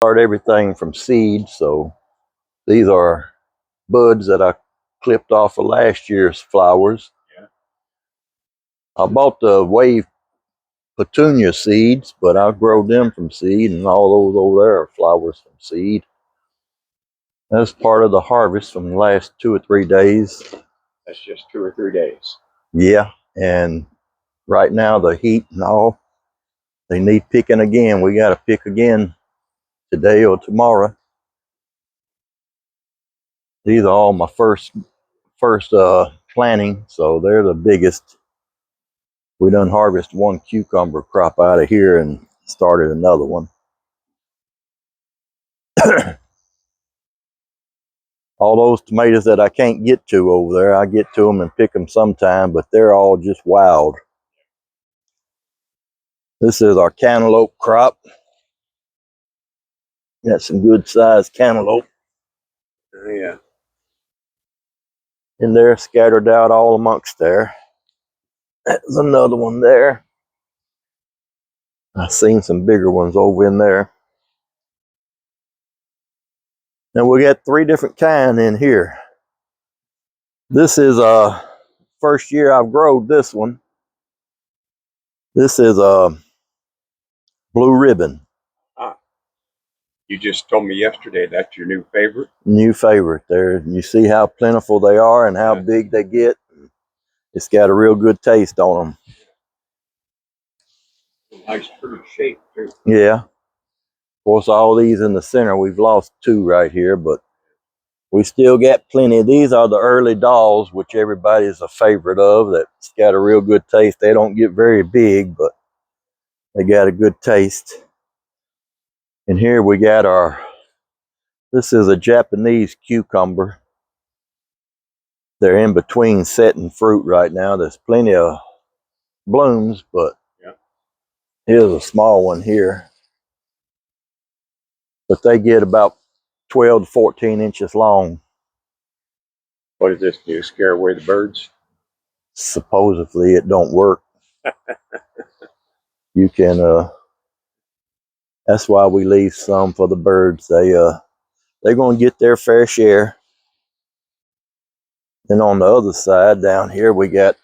Start everything from seed, so these are buds that I clipped off of last year's flowers. Yeah. I bought the wave petunia seeds, but I grow them from seed, and all those over there are flowers from seed. That's part of the harvest from the last 2 or 3 days. That's just 2 or 3 days. Yeah, and right now the heat and all, they need picking again. We got to pick again today or tomorrow. These are all my first planting, so they're the biggest. We done harvest one cucumber crop out of here and started another one. All those tomatoes that I can't get to over there, I get to them and pick them sometime, but they're all just wild. This is our cantaloupe crop. Got some good sized cantaloupe. Oh, yeah. And they're scattered out all amongst there. There's another one there. I've seen some bigger ones over in there. And we got 3 different kinds in here. This is first year I've growed this one. This is a blue ribbon. You just told me yesterday that's your new favorite. New favorite. There, you see how plentiful they are and how big they get. It's got a real good taste on them. Nice, pretty shape too. Yeah. Of course, all these in the center, we've lost 2 right here, but we still got plenty. These are the early dolls, which everybody's a favorite of. That's got a real good taste. They don't get very big, but they got a good taste. And here we got this is a Japanese cucumber. They're in between setting fruit right now. There's plenty of blooms, but here's a small one here. But they get about 12 to 14 inches long. What is this? Do you scare away the birds? Supposedly it don't work. You can that's why we leave some for the birds. They're going to get their fair share. Then on the other side down here we got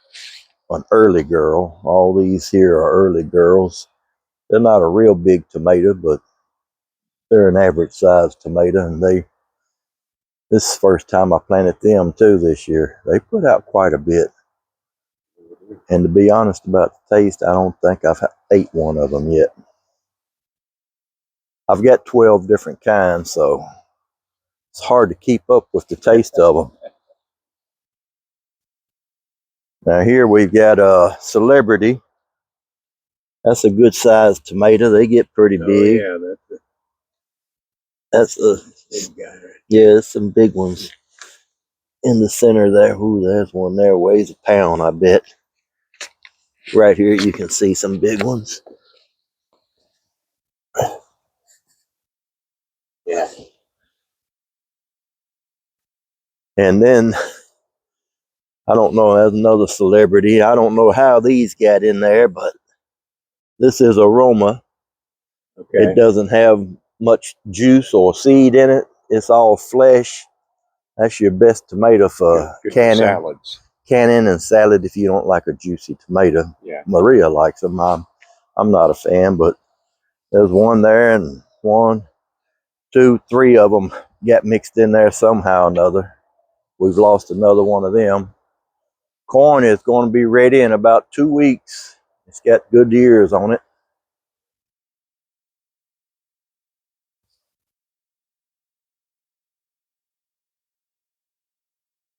an early girl. All these here are early girls. They're not a real big tomato, but they're an average sized tomato, and this is the first time I planted them too this year. They put out quite a bit. And to be honest about the taste, I don't think I've ate one of them yet. I've got 12 different kinds, so it's hard to keep up with the taste of them. Now here we've got a Celebrity. That's a good sized tomato. They get pretty big. Yeah, That's a big guy. Right? Yeah, there's some big ones in the center there. Ooh, there's one there, weighs a pound, I bet. Right here you can see some big ones. Yeah. And then I don't know, there's another Celebrity. I don't know how these got in there, but this is Aroma. Okay. It doesn't have much juice or seed in it. It's all flesh. That's your best tomato for canning. Salads. Canning and salad if you don't like a juicy tomato. Yeah. Maria likes them. I'm not a fan, but there's one there, and 1, 2, 3 of them got mixed in there somehow or another. We've lost another one of them. Corn is going to be ready in about 2 weeks. It's got good ears on it.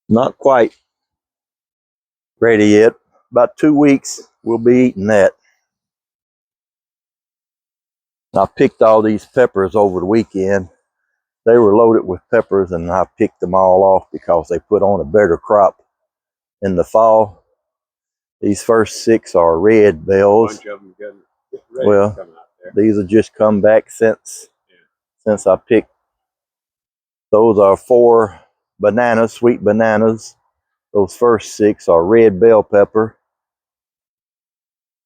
Not quite ready yet. About 2 weeks, we'll be eating that. I picked all these peppers over the weekend. They were loaded with peppers, and I picked them all off because they put on a better crop in the fall. These first 6 are red bells. A bunch of them get ready Well, to come out there. these have just come back since I picked. Those are 4 bananas, sweet bananas. Those first 6 are red bell pepper.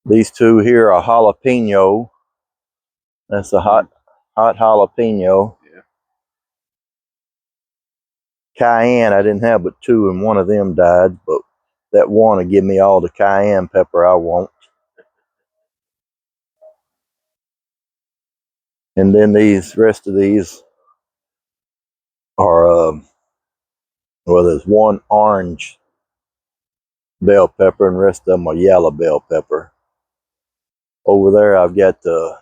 These 2 here are jalapeno. That's a hot hot jalapeno. Yeah. Cayenne, I didn't have but 2, and one of them died, but that one will give me all the cayenne pepper I want. And then these rest of these are, well, there's one orange bell pepper, and the rest of them are yellow bell pepper. Over there, I've got the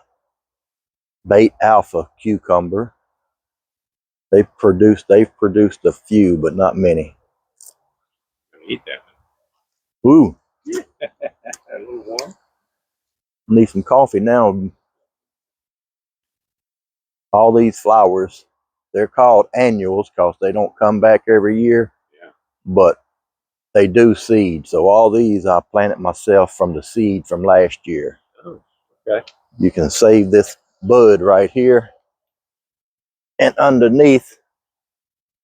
Bait Alpha cucumber. They've produced a few, but not many. Eat that. Ooh, A little warm. need some coffee now. All these flowers, they're called annuals because they don't come back every year. Yeah. But they do seed. So all these I planted myself from the seed from last year. Oh, okay. You can save this bud right here. And underneath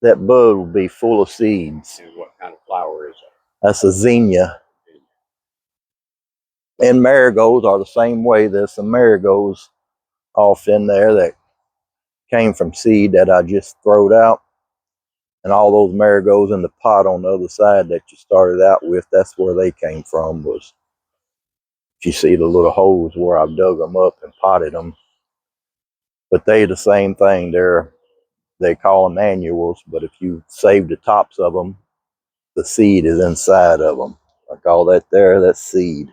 that bud will be full of seeds. And what kind of flower is it? That's a zinnia. And marigolds are the same way. There's some marigolds off in there that came from seed that I just throwed out. And all those marigolds in the pot on the other side that you started out with, that's where they came from. Was, if you see the little holes where I've dug them up and potted them. But they the same thing. They call them annuals, but if you save the tops of them, the seed is inside of them. Like all that there, that's seed.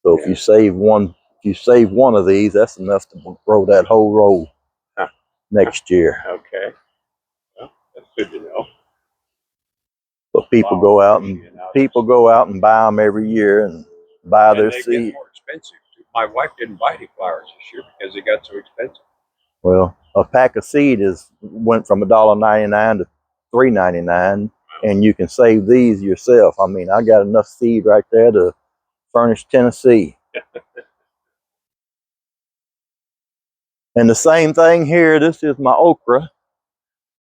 So if you save one of these, that's enough to grow that whole row next year. Okay. Well, that's good to know. But people go out and buy them every year and buy their they seed. get more expensive. My wife didn't buy any flowers this year because they got so expensive. Well, a pack of seed went from $1.99 to $3.99, and you can save these yourself. I mean, I got enough seed right there to furnish Tennessee. And the same thing here. This is my okra,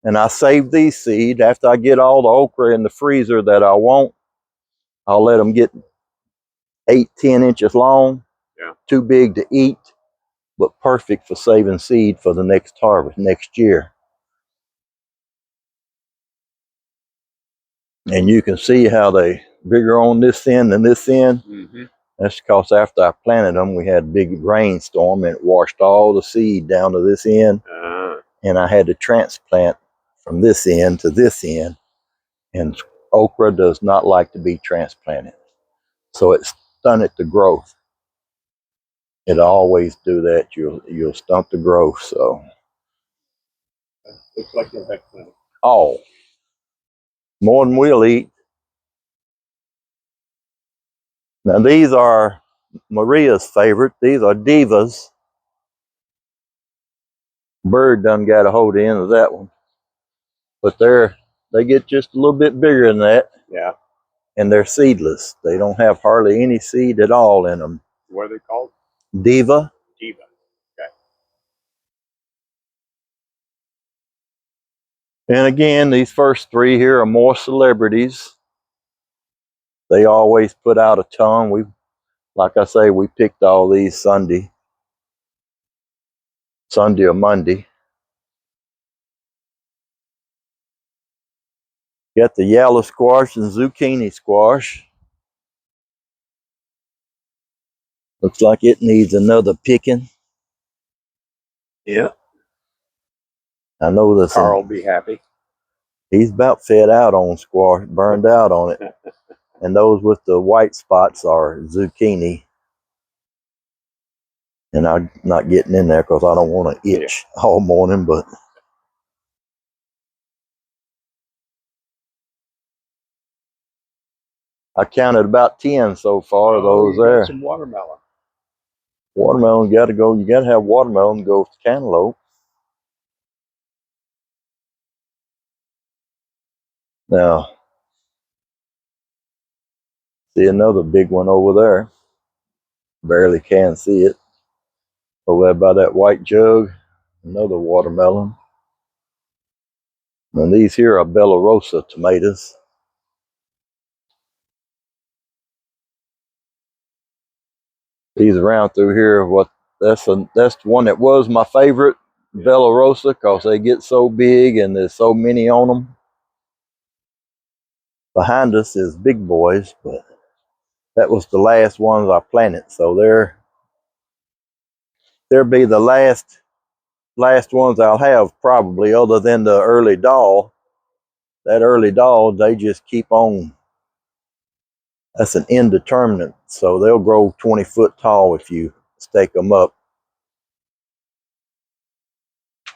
and I save these seed. After I get all the okra in the freezer that I want, I'll let them get 8-10 inches long. Yeah. Too big to eat, but perfect for saving seed for the next harvest next year. And you can see how they bigger on this end than this end. Mm-hmm. That's because after I planted them, we had a big rainstorm and it washed all the seed down to this end. And I had to transplant from this end to this end. And okra does not like to be transplanted. So it stunted the growth. It always do that. You'll stunt the growth. So Looks like you'll have plenty. oh, more than we'll eat. Now these are Maria's favorite. These are divas. Bird done got a hold of the end of that one. But they get just a little bit bigger than that. Yeah. And they're seedless. They don't have hardly any seed at all in them. What are they called? Diva. Diva. Okay. And again, these first 3 here are more celebrities. They always put out a ton. Like I say, we picked all these Sunday or Monday. Got the yellow squash and zucchini squash. Looks like it needs another picking. Yeah. I know this. Carl will be happy. He's about fed out on squash, burned out on it. And those with the white spots are zucchini. And I'm not getting in there because I don't want to itch all morning, but I counted about 10 so far. Those there. Some watermelon. Watermelon got to go. You got to have watermelon to go with cantaloupe. Now, see another big one over there. Barely can see it. Over there by that white jug, another watermelon. And these here are Bella Rosa tomatoes. These around through here are what That's the one that was my favorite, Bella Rosa, because they get so big and there's so many on them. Behind us is big boys, but that was the last ones I planted. So they'll be the last ones I'll have probably, other than the early doll. That early doll, they just keep on. That's an indeterminate, so they'll grow 20 foot tall if you stake them up.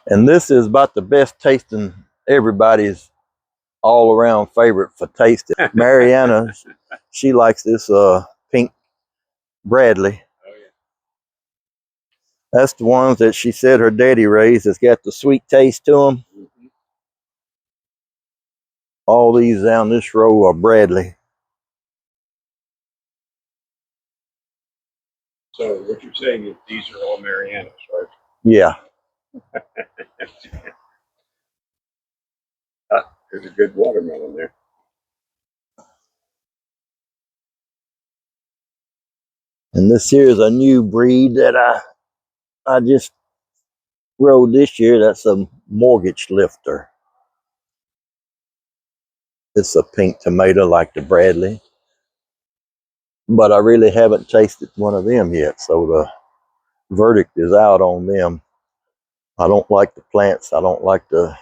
And this is about the best tasting, everybody's all around favorite for tasting. Mariana, she likes this pink Bradley. Oh yeah. That's the ones that she said her daddy raised. It's got the sweet taste to them. Mm-hmm. All these down this row are Bradley. So what you're saying is these are all Marianas, right? Yeah. There's a good watermelon there. And this here is a new breed that I just rode this year. That's a mortgage lifter. It's a pink tomato like the Bradley. But I really haven't tasted one of them yet, so the verdict is out on them. I don't like the plants. I don't like the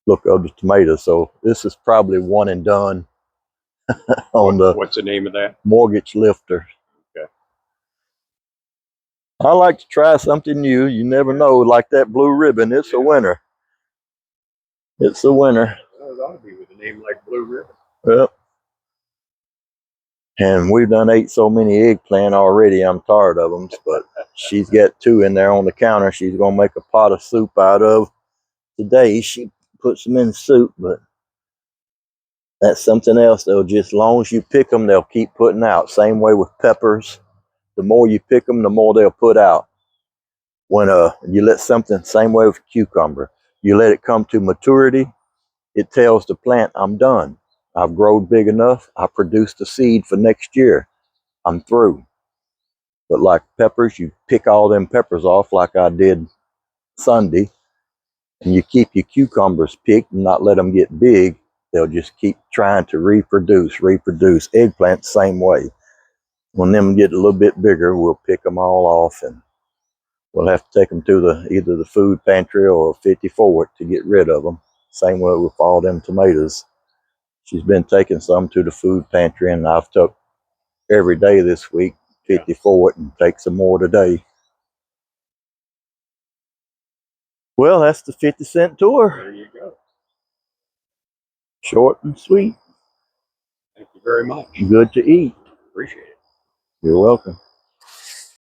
look of the tomatoes. So this is probably one and done on the What's the name of that? mortgage lifter. Okay. I like to try something new. You never know. Like that blue ribbon, it's a winner. It's a winner. Well, it ought to be with a name like Blue Ribbon. Yep. And we've done ate so many eggplant already, I'm tired of them. But she's got 2 in there on the counter. She's going to make a pot of soup out of today. She puts them in soup, but that's something else. They'll just, as long as you pick them, they'll keep putting out. Same way with peppers. The more you pick them, the more they'll put out. When you let something, same way with cucumber, you let it come to maturity, it tells the plant, I'm done. I've grown big enough. I produced the seed for next year. I'm through. But like peppers, you pick all them peppers off like I did Sunday, and you keep your cucumbers picked and not let them get big. They'll just keep trying to reproduce. Eggplant, same way. When them get a little bit bigger, we'll pick them all off, and we'll have to take them to either the food pantry or 50 Forward to get rid of them. Same way with all them tomatoes. She's been taking some to the food pantry, and I've took every day this week 50 Forward and take some more today. Well, that's the 50-cent tour. There you go. Short and sweet. Thank you very much. Good to eat. Appreciate it. You're welcome.